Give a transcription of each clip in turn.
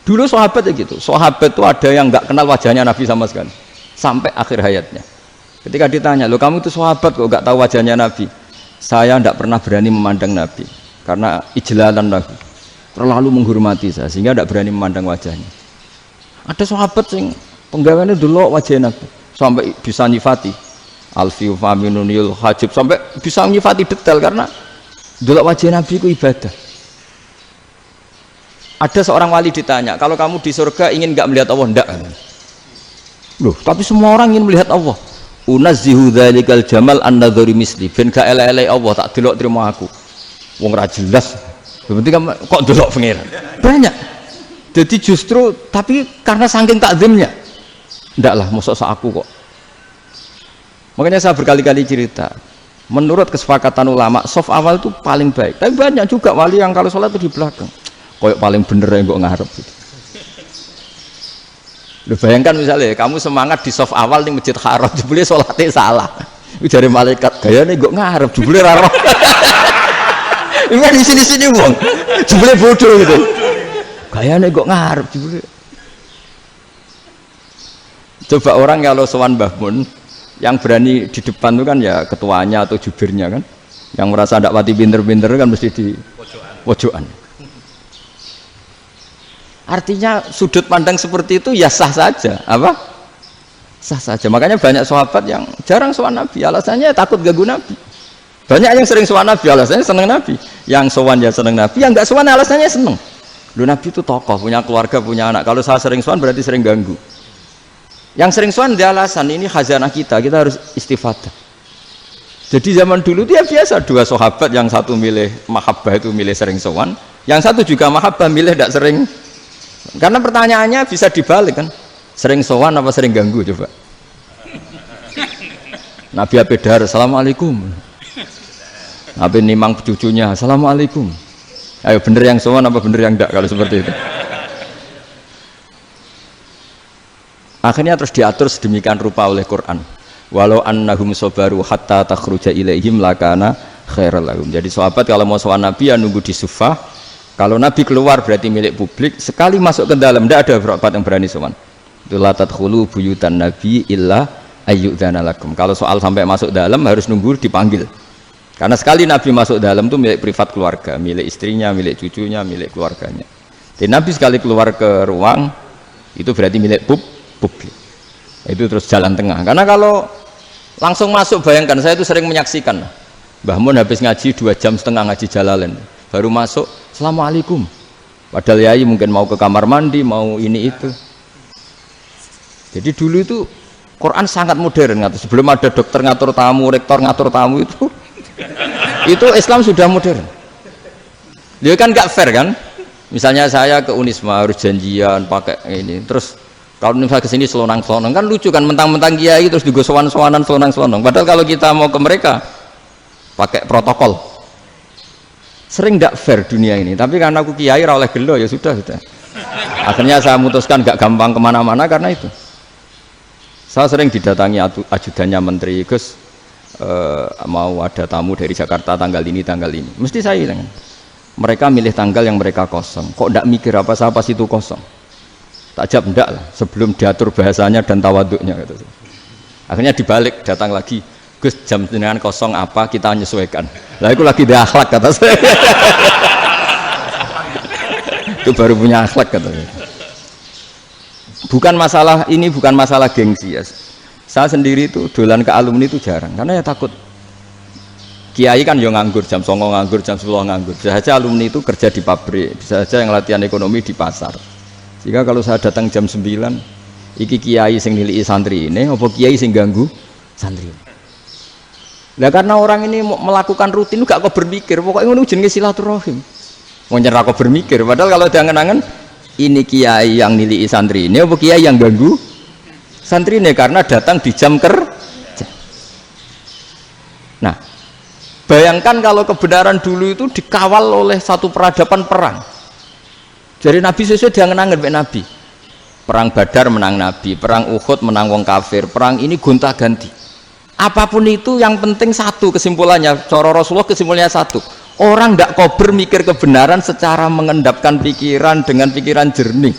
Dulu sahabat ya gitu. Sahabat itu ada yang nggak kenal wajahnya Nabi sama sekali sampai akhir hayatnya. Ketika ditanya, "Loh, kamu itu sahabat kok nggak tahu wajahnya Nabi?" "Saya tidak pernah berani memandang Nabi karena ijlalan Nabi. Terlalu menghormati saya sehingga tidak berani memandang wajahnya." Ada sahabat yang penggaweannya dulu wajah Nabi sampai bisa nyifati alfiu faminunil hajib, sampai bisa nyifati detail karena dulu wajah Nabi itu ibadah. Ada seorang wali ditanya, "Kalau kamu di surga ingin nggak melihat Allah?" "Enggak." Loh, tapi semua orang ingin melihat Allah. "Unazzihu dzalikal jamal an nadhari misli." Ben gak elek-elek Allah tak delok terima aku. Wong ra jelas. Berarti kok delok pangeran. Banyak. Jadi justru tapi karena saking takzimnya. Enggak lah, mosok sak aku kok. Makanya saya berkali-kali cerita. Menurut kesepakatan ulama, soft awal itu paling baik. Tapi banyak juga wali yang kalau sholat itu di belakang. Koyok paling bener yang kok ngarep gitu. Lu bayangkan misalnya kamu semangat di soft awal di Masjid Haram, jebule sholatnya salah. Itu dari malaikat, gayane kok ngarep, jebule ra roh. Ini di sini-sini wong, jebule bodoh gitu. Gayane kok ngarep, jebule. Coba orang kalau sowan Mbah Mun, yang berani di depan itu kan ya ketuanya atau jubirnya kan, yang merasa ndak pati pinter-pinter kan mesti di pojokan. Artinya sudut pandang seperti itu ya sah saja, apa? Sah saja. Makanya banyak sahabat yang jarang sowan Nabi, alasannya takut ganggu Nabi. Banyak yang sering sowan Nabi, alasannya seneng Nabi. Yang sowan ya seneng Nabi, yang enggak sowan alasannya seneng. Lu Nabi itu tokoh, punya keluarga, punya anak. Kalau saya sering sowan berarti sering ganggu. Yang sering sowan dia alasan ini khazanah kita harus istifadah. Jadi zaman dulu dia biasa dua sahabat, yang satu milih mahabbah itu milih sering sowan, yang satu juga mahabbah milih tidak sering. Karena pertanyaannya bisa dibalik kan, sering sowan apa sering ganggu coba. Nabi Abedar, "Assalamualaikum." Nabi nimang cucunya, "Assalamualaikum." Ayo bener yang sowan apa bener yang enggak kalau seperti itu. Akhirnya terus diatur sedemikian rupa oleh Quran. Walau annahum sabaru hatta takhruja ilaihim lakana khairal lahum. Jadi sahabat kalau mau sowan Nabi ya nunggu di sufah. Kalau Nabi keluar berarti milik publik. Sekali masuk ke dalam tidak ada sahabat yang berani sowan. Itu la tadkhulu buyutan Nabi illa ayyudzana lakum. Kalau soal sampai masuk dalam harus nunggu dipanggil. Karena sekali Nabi masuk dalam itu milik privat keluarga, milik istrinya, milik cucunya, milik keluarganya. Jadi Nabi sekali keluar ke ruang itu berarti milik publik. Itu terus jalan tengah. Karena kalau langsung masuk, bayangkan saya itu sering menyaksikan. Mbah Mun habis ngaji 2,5 jam ngaji Jalalain. Baru masuk, "Assalamualaikum." Padahal yai mungkin mau ke kamar mandi, mau ini itu. Jadi dulu itu Quran sangat modern, sebelum ada dokter ngatur tamu, rektor ngatur tamu itu Islam sudah modern. Dia kan gak fair kan? Misalnya saya ke Unisma harus janjian pakai ini, terus kalau misalnya kesini selonang-selonang kan lucu kan, mentang-mentang kiai terus juga sowan-sowanan selonang-selonang. Padahal kalau kita mau ke mereka pakai protokol. Sering tidak fair dunia ini, tapi karena aku kiai ra oleh gelo ya sudah. Akhirnya saya memutuskan gak gampang kemana-mana karena itu. Saya sering didatangi ajudannya menteri, "Gus, mau ada tamu dari Jakarta tanggal ini, mesti saya bilang, mereka milih tanggal yang mereka kosong, kok tidak mikir apa saya pas itu kosong. Tak jawab enggak lah, sebelum diatur bahasanya dan tawaduknya gitu. Akhirnya dibalik, datang lagi, "Gus, jam jenengan kosong apa, kita menyesuaikan." Lah itu lagi di akhlak kata saya. Itu baru punya akhlak kata saya. Bukan masalah ini, bukan masalah gengsi ya. Saya sendiri itu dolan ke alumni itu jarang, karena ya takut. Kiai kan yang nganggur, jam 9 nganggur, jam 10 nganggur. Bisa saja alumni itu kerja di pabrik, bisa saja yang latihan ekonomi di pasar. Jika kalau saya datang jam 9, iki kiai sing nilai santri ini, apa kiai sing ganggu santri. Nah karena orang ini melakukan rutin gak kok berpikir, pokoknya ngono jenenge silaturahim. Mau nyerah kok berpikir, padahal kalau diangen-angen ini kiai yang nilai santri ini, apa kiai yang ganggu santri ini karena datang di jam kerja. Nah, bayangkan kalau kebenaran dulu itu dikawal oleh satu peradaban perang. Jadi Nabi sesuai diangen-angen mbek Nabi. Perang Badar menang Nabi, perang Uhud menang wong kafir, perang ini gonta-ganti. Apapun itu yang penting satu kesimpulannya, cara Rasulullah kesimpulannya satu, orang tidak kober mikir kebenaran secara mengendapkan pikiran dengan pikiran jernih.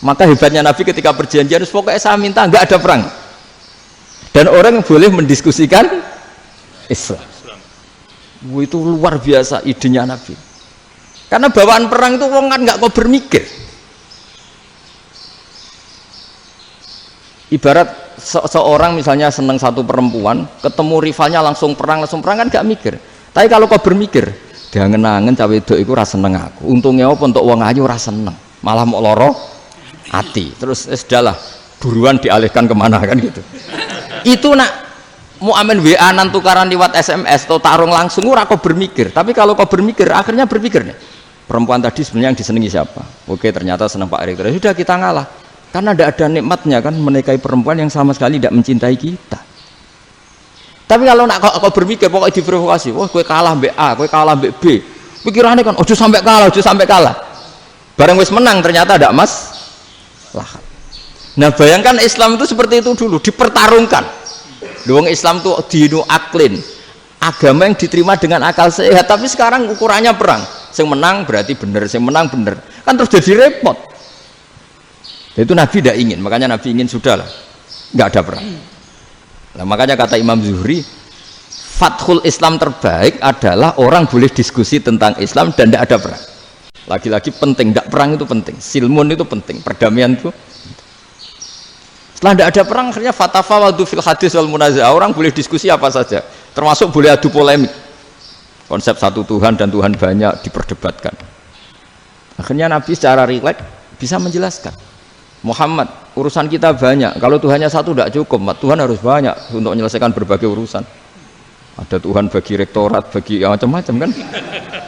Maka hebatnya Nabi ketika perjanjian, pokoknya saya minta nggak ada perang. Dan orang boleh mendiskusikan Islam. Itu luar biasa idenya Nabi. Karena bawaan perang itu orang kan nggak kok bermikir. Ibarat seorang misalnya seneng satu perempuan, ketemu rivalnya langsung perang kan nggak mikir. Tapi kalau kau bermikir, dia ngenangen cawe itu rasa seneng aku. Untungnya apa untuk uang ayu rasa seneng, malah mau loro hati. Terus sudahlah, buruan dialihkan kemana kan gitu. Itu nak mau amen WA-an tukaran lewat SMS atau tarung langsung ora kau bermikir. Tapi kalau kau bermikir, akhirnya berpikir nih. Perempuan tadi sebenarnya yang disenangi siapa? Oke, ternyata senang Pak Erik. Sudah kita ngalah. Karena tidak ada nikmatnya kan menikahi perempuan yang sama sekali tidak mencintai kita. Tapi kalau nak kau berpikir pokoknya diprovokasi, wah kue kalah mbak A, kue kalah mbak B. Pikirannya kan, ojo sampai kalah. Bareng wis menang ternyata ada lah. Nah bayangkan Islam itu seperti itu dulu, dipertarungkan. Doang Islam tuh dinu aklin, agama yang diterima dengan akal sehat. Tapi sekarang ukurannya perang. Yang menang berarti benar, yang menang benar. Kan terus jadi repot. Itu Nabi tidak ingin, makanya Nabi ingin sudahlah, nggak ada perang. Nah, makanya kata Imam Zuhri, fathul Islam terbaik adalah orang boleh diskusi tentang Islam dan tidak ada perang. Lagi-lagi penting, tidak perang itu penting, silmun itu penting, perdamaian itu. Setelah tidak ada perang, akhirnya fatafawadu fil hadis wal munazah, orang boleh diskusi apa saja, termasuk boleh adu polemik. Konsep satu Tuhan dan Tuhan banyak diperdebatkan. Akhirnya Nabi secara rileks bisa menjelaskan. Muhammad, urusan kita banyak. Kalau Tuhannya satu tidak cukup, Tuhan harus banyak untuk menyelesaikan berbagai urusan. Ada Tuhan bagi rektorat, bagi macam-macam kan.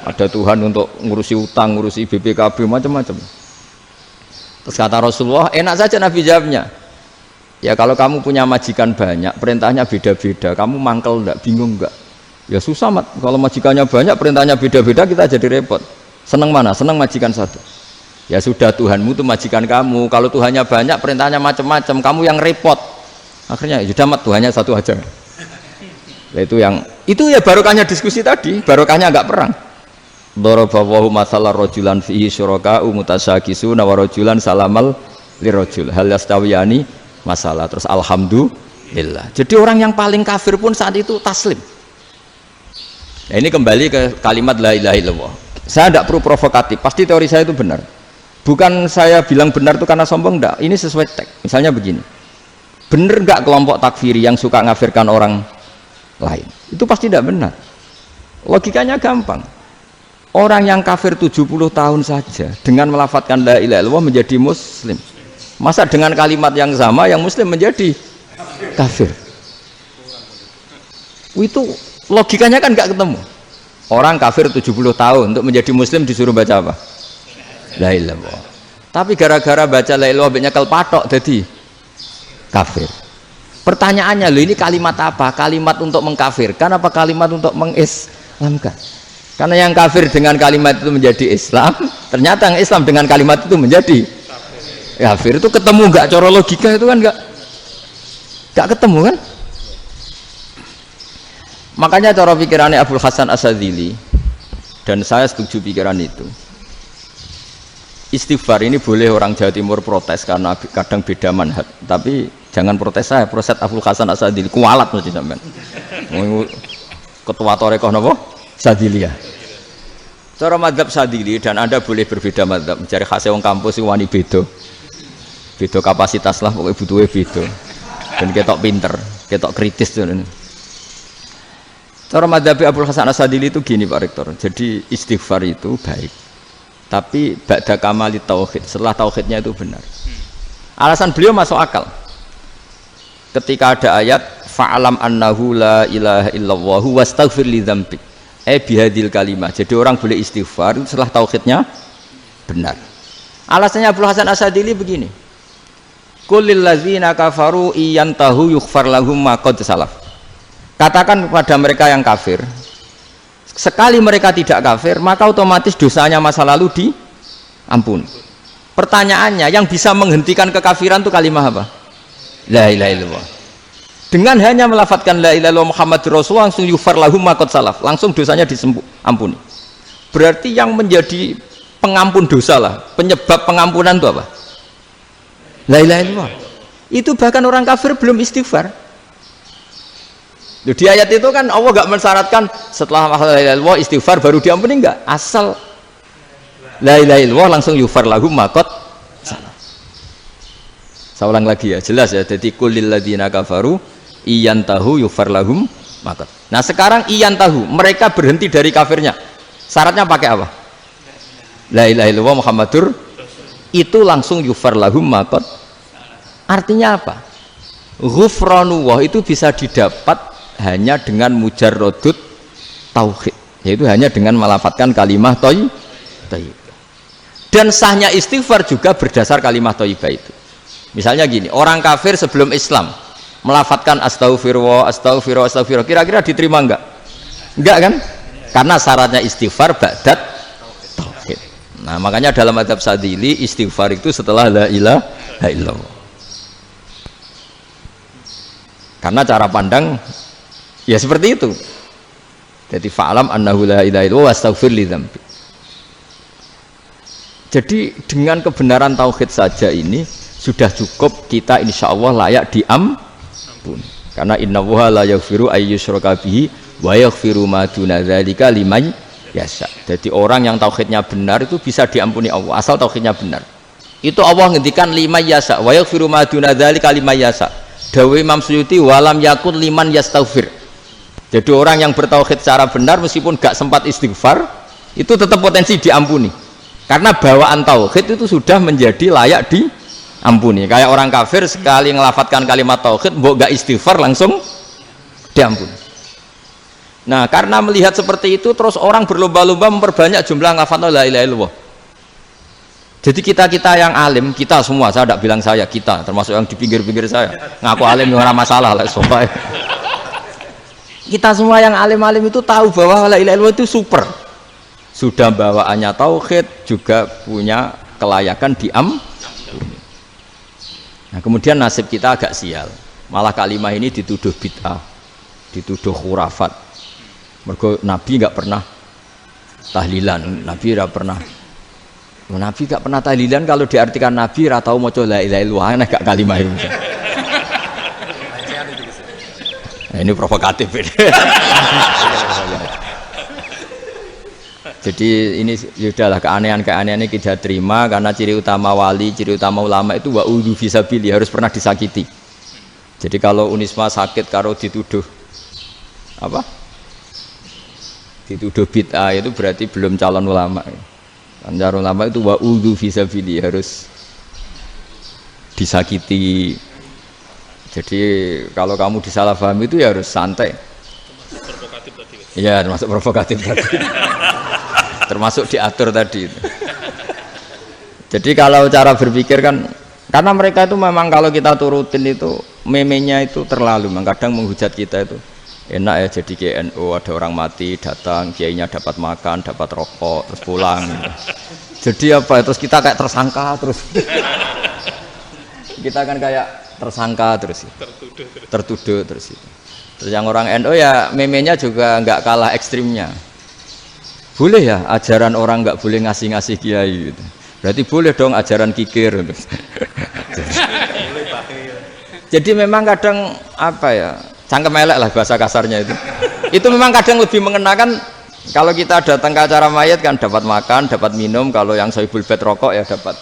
Ada Tuhan untuk ngurusi utang, ngurusi BPKB, macam-macam. Terus kata Rasulullah, enak saja Nabi jawabnya. Ya kalau kamu punya majikan banyak, perintahnya beda-beda, kamu mangkel enggak, bingung enggak? Ya susah, Mat. Kalau majikannya banyak, perintahnya beda-beda, kita jadi repot. Senang mana? Senang majikan satu. Ya sudah, Tuhanmu itu majikan kamu. Kalau Tuhannya banyak, perintahnya macam-macam, kamu yang repot. Akhirnya ya sudah, Mat, Tuhannya satu aja. Nah, itu ya barokahnya diskusi tadi, barokahnya enggak perang. Daraballahu mathalan rajulan fihi syuraka'u mutasyakisuna wa rajulan salamal lirajul hal yastawiyani masalah. Terus alhamdulillah. Jadi orang yang paling kafir pun saat itu taslim. Nah, ini kembali ke kalimat la ilaha illallah. Saya tidak perlu provokatif, pasti teori saya itu benar. Bukan saya bilang benar itu karena sombong, enggak. Ini sesuai teks. Misalnya begini, benar enggak kelompok takfiri yang suka ngafirkan orang lain? Itu pasti tidak benar. Logikanya gampang. Orang yang kafir 70 tahun saja dengan melafadzkan la ilaha illallah menjadi muslim. Masa dengan kalimat yang sama yang muslim menjadi kafir? Itu logikanya kan enggak ketemu. Orang kafir 70 tahun untuk menjadi muslim disuruh baca apa? La ilaha illallah. Tapi gara-gara baca la ilaha illallah nyekel patok jadi kafir. Pertanyaannya, loh ini kalimat apa? Kalimat untuk mengkafirkan apa kalimat untuk mengislamkan? Karena yang kafir dengan kalimat itu menjadi Islam, ternyata yang Islam dengan kalimat itu menjadi kafir. Itu ketemu nggak? Cara logika itu kan nggak ketemu kan? Makanya cara pikirannya Abul Hasan Asyadzili, dan saya setuju pikiran itu. Istighfar ini boleh orang Jawa Timur protes karena kadang beda manhaj, tapi jangan protes saya, protes Abul Hasan Asyadzili, kualat mesti sampean. Ketua Torekoh napa? Sadziliyah. Cara madzhab Sadzili, dan Anda boleh berbeda madzhab, mencari khasnya wong kampus itu wani beda. Beda kapasitas lah, pokoknya butuhnya beda. Dan ketok pinter, ketok kritis tuh. Cara madzhab Abul Hasan Asyadzili itu gini Pak Rektor. Jadi istighfar itu baik. Tapi ba'da kamali tauhid, setelah tauhidnya itu benar. Alasan beliau masuk akal. Ketika ada ayat fa'alam annahu la ilaha illallah wastaghfir li dzambik. Bihadil kalimah. Jadi orang boleh istighfar setelah tauhidnya benar. Alasannya Abul Hasan Asyadzili begini. Qul lil ladzina kafaru iyantahu yughfar lahum ma qad salaf. Katakan kepada mereka yang kafir, sekali mereka tidak kafir, maka otomatis dosanya masa lalu diampuni. Pertanyaannya, yang bisa menghentikan kekafiran itu kalimat apa? La ilaha illallah. Dengan hanya melafadzkan la ilaha illallah Muhammadur Rasulullah, langsung yughfar lahum ma qad salaf, langsung dosanya diampuni. Berarti yang menjadi pengampun dosa lah, penyebab pengampunan itu apa? La ilaha illallah. Itu bahkan orang kafir belum istighfar. Di ayat itu kan Allah enggak mensyaratkan setelah la ilaha illallah istighfar baru diampuni, enggak. Asal la ilaha illallah langsung yufar lahum maqad salah. Saya ulang lagi ya, jelas ya. Jadi kulil ladzina kafaru iyantahu yufar lahum maqad. Nah, sekarang iyantahu, mereka berhenti dari kafirnya. Syaratnya pakai apa? La ilaha illallah Muhammadur, itu langsung yufar lahum maqad. Artinya apa? Ghufranullah itu bisa didapat hanya dengan mujarrodut tauhid, yaitu hanya dengan melafadzkan kalimah thayyibah. Dan sahnya istighfar juga berdasar kalimah thayyibah itu. Misalnya gini, orang kafir sebelum Islam melafadzkan astaghfirullah, astaghfirullah, astaghfirullah, kira-kira diterima enggak? Enggak kan? Karena syaratnya istighfar ba'dat tauhid. Nah, makanya dalam mazhab Sadili istighfar itu setelah la ilaha illallah. Karena cara pandang ya seperti itu. Jadi fa'lam annahu la ilaha illallah wastaghfir li dzambi. Jadi dengan kebenaran tauhid saja ini sudah cukup kita insya Allah layak diampuni. Karena innallaha la yaghfiru ayyusyraka bihi wa yaghfiru ma duna dzalika liman yasha. Jadi orang yang tauhidnya benar itu bisa diampuni Allah asal tauhidnya benar. Itu Allah ngendikan liman yasha wa yaghfiru ma duna dzalika liman yasha. Dawe Imam Suyuti walam yakun liman yastaghfir. Jadi orang yang bertauhid secara benar meskipun gak sempat istighfar itu tetap potensi diampuni. Karena bawaan tauhid itu sudah menjadi layak diampuni. Kayak orang kafir sekali ngelafatkan kalimat tauhid mbok gak istighfar langsung diampuni. Nah, karena melihat seperti itu terus orang berlomba-lomba memperbanyak jumlah ngelafatkan la ilaha illallah. Jadi kita yang alim, kita semua, saya tidak bilang saya, kita termasuk yang di pinggir-pinggir saya ngaku alim yang orang masalah lah, soalnya kita semua yang alim-alim itu tahu bahwa la ilaha illallah itu super, sudah bawaannya tauhid, juga punya kelayakan nah, kemudian nasib kita agak sial, malah kalimat ini dituduh bid'ah, dituduh khurafat. Mergo Nabi nggak pernah tahlilan, Nabi nggak pernah. Nabi gak pernah tahlilan, kalau diartikan Nabi ra tau maca la ilaha illallah, nek gak kalimah itu. Nah, ini provokatif ini. Jadi ini sudahlah keanehan-keanehan ini kita terima karena ciri utama wali, ciri utama ulama itu wa udhu fisabilillah, harus pernah disakiti. Jadi kalau Unisma sakit karo dituduh apa? Dituduh bid'ah itu berarti belum calon ulama. Anjar ulama itu wa udhu fisabilillah, harus disakiti. Jadi kalau kamu disalahpahami itu ya harus santai. Provokatif tadi. Iya, termasuk provokatif tadi. Termasuk diatur tadi. Jadi kalau cara berpikir kan, karena mereka itu memang kalau kita turutin itu memenya itu terlalu, kadang menghujat kita itu. Enak ya jadi KNU, ada orang mati datang, kiainya dapat makan, dapat rokok, terus pulang gitu. Jadi apa, terus kita kayak tersangka terus. Kita kan kayak tersangka terus, tertuduh terus itu. Terus yang orang NU ya memenya juga nggak kalah ekstrimnya. Boleh ya ajaran orang nggak boleh ngasih-ngasih kiai gitu. Berarti boleh dong ajaran kikir gitu. Jadi memang kadang apa ya, cangkem elek lah bahasa kasarnya itu memang kadang lebih mengenakan. Kalau kita datang ke acara mayat kan dapat makan, dapat minum, kalau yang sohibul bed rokok ya dapat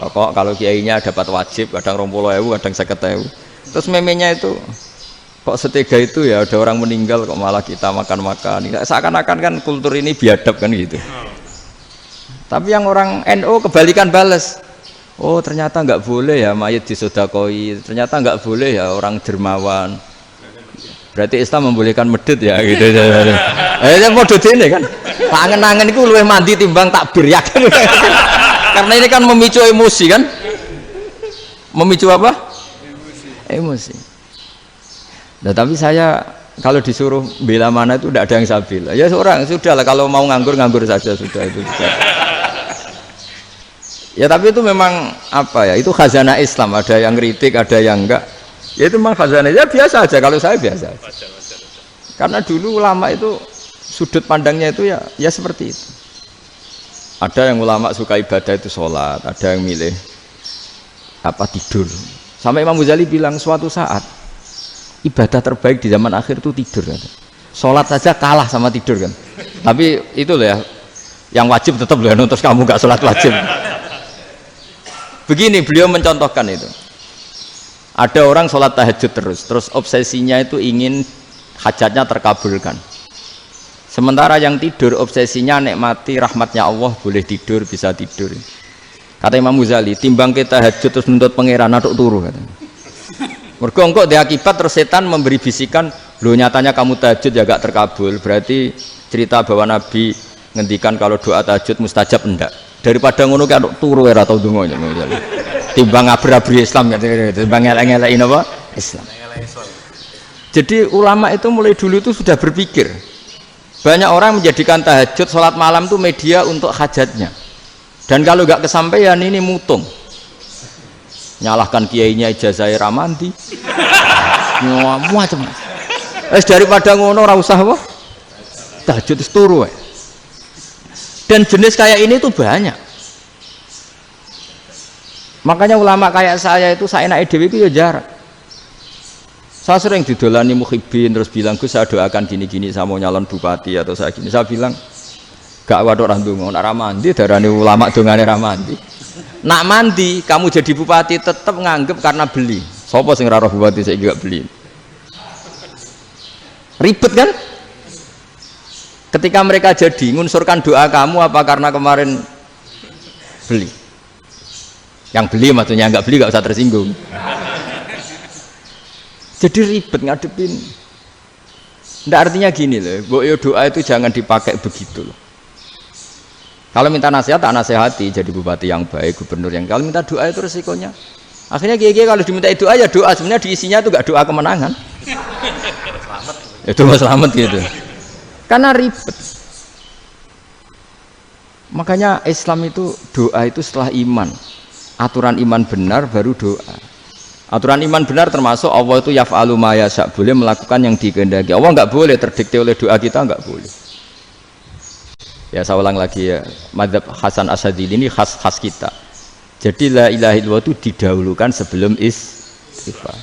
rokok, kalau kiainya dapat wajib, kadang 20.000, kadang 50.000. Terus memenya itu kok setega itu ya, ada orang meninggal kok malah kita makan-makan, seakan-akan kan kultur ini biadab kan gitu. Tapi yang orang NU kebalikan bales, oh ternyata nggak boleh ya mayat disodakoi, ternyata nggak boleh ya orang dermawan. Berarti Islam membolehkan medit ya gitu. Yang model ini kan angen-angen itu luwih mandi timbang takbir ya kan. Karena ini kan memicu emosi kan. Memicu apa? Emosi. Nah, tapi saya kalau disuruh bela mana itu tidak ada yang saya bela. Ya seorang sudahlah, kalau mau nganggur saja sudah itu. Ya tapi itu memang apa ya? Itu khazanah Islam, ada yang kritik, ada yang enggak. Ya itu memang khazanah, ya biasa aja, kalau saya biasa aja. Karena dulu ulama itu sudut pandangnya itu ya seperti itu. Ada yang ulama suka ibadah itu sholat, ada yang milih tidur. Sampai Imam Ghazali bilang suatu saat ibadah terbaik di zaman akhir itu tidur kan. Sholat saja kalah sama tidur kan. Tapi itu loh ya, yang wajib tetap loh, terus kamu gak sholat wajib. Begini beliau mencontohkan itu. Ada orang sholat tahajud terus obsesinya itu ingin hajatnya terkabulkan. Sementara yang tidur obsesinya nikmati rahmatnya Allah, boleh tidur, bisa tidur. Kata Imam Ghazali, timbang kita tahajud terus nuntut pangeran aduk turu katanya. Mergo engko dia akibat terus setan memberi bisikan, lho nyatanya kamu tahajud ya gak terkabul. Berarti cerita bahwa Nabi ngendikan kalau doa tahajud mustajab enggak. Daripada ngono ki aduk turu ora tau ndonga. Timbang ngabri-abri Islam timbang ngelek-ngelekin apa? Islam. Jadi ulama itu mulai dulu itu sudah berpikir. Banyak orang menjadikan tahajud, sholat malam itu media untuk hajatnya. Dan kalau nggak kesampaian ini mutung. Nyalahkan kiainya ijazah ramandi. Macam. Daripada ngono ora usah apa? Tahajud itu turu. Dan jenis kayak ini tuh banyak. Makanya ulama kayak saya itu saenake dhewe itu ya jarak. Saya sering didolani mukhibin terus bilang, "Gus, saya doakan gini-gini, saya mau nyalon bupati atau saya gini." Saya bilang, "Gak waduh orang ndonga, nek ra mandi darane ulama dongane ra mandi." Nak mandi kamu jadi bupati tetap nganggep karena beli. Sapa sing ora roh bupati saiki gak beli? Ribet kan? Ketika mereka jadi ngunsurkan doa kamu apa karena kemarin beli? Yang beli maksudnya, nggak beli nggak usah tersinggung. Jadi ribet ngadepin. Nggak, artinya gini loh, boyo doa itu jangan dipakai begitu loh. Kalau minta nasihat, tak nasihati jadi bupati yang baik, gubernur yang. Kalau minta doa itu resikonya. Akhirnya kiai kalau diminta doa ya doa, sebenarnya diisinya itu nggak doa kemenangan. Itu mas selamat gitu. Karena ribet. Makanya Islam itu doa itu setelah iman. Aturan iman benar baru doa. Aturan iman benar termasuk Allah itu yaf'alu ma yasha, boleh melakukan yang dikehendaki. Allah nggak boleh terdikte oleh doa kita, nggak boleh. Ya saya ulang lagi ya, mazhab Hasan Asyadzili ini khas kita. Jadi la ilaha illallah itu didahulukan sebelum istighfar.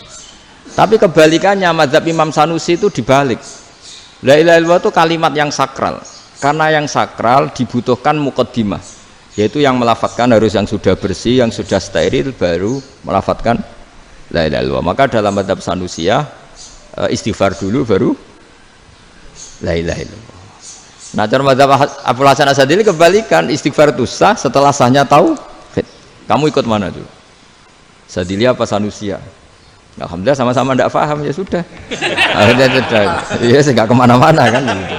Tapi kebalikannya mazhab Imam Sanusi itu dibalik. La ilaha illallah itu kalimat yang sakral. Karena yang sakral dibutuhkan muqaddimah, yaitu yang melafadzkan harus yang sudah bersih, yang sudah steril baru melafadzkan la ilaha illallah. Maka dalam mazhab Sanusiyah istighfar dulu baru la ilaha illallah. Nah, cara mazhab Abu Hasan Asyadzili kebalikan, istighfar itu sah setelah sahnya tauhid. Kamu ikut mana tuh? Asyadzili apa Sanusiyah? Alhamdulillah sama-sama tidak paham, ya sudah. Akhirnya sudah. Iya, enggak kemana-mana kan gitu.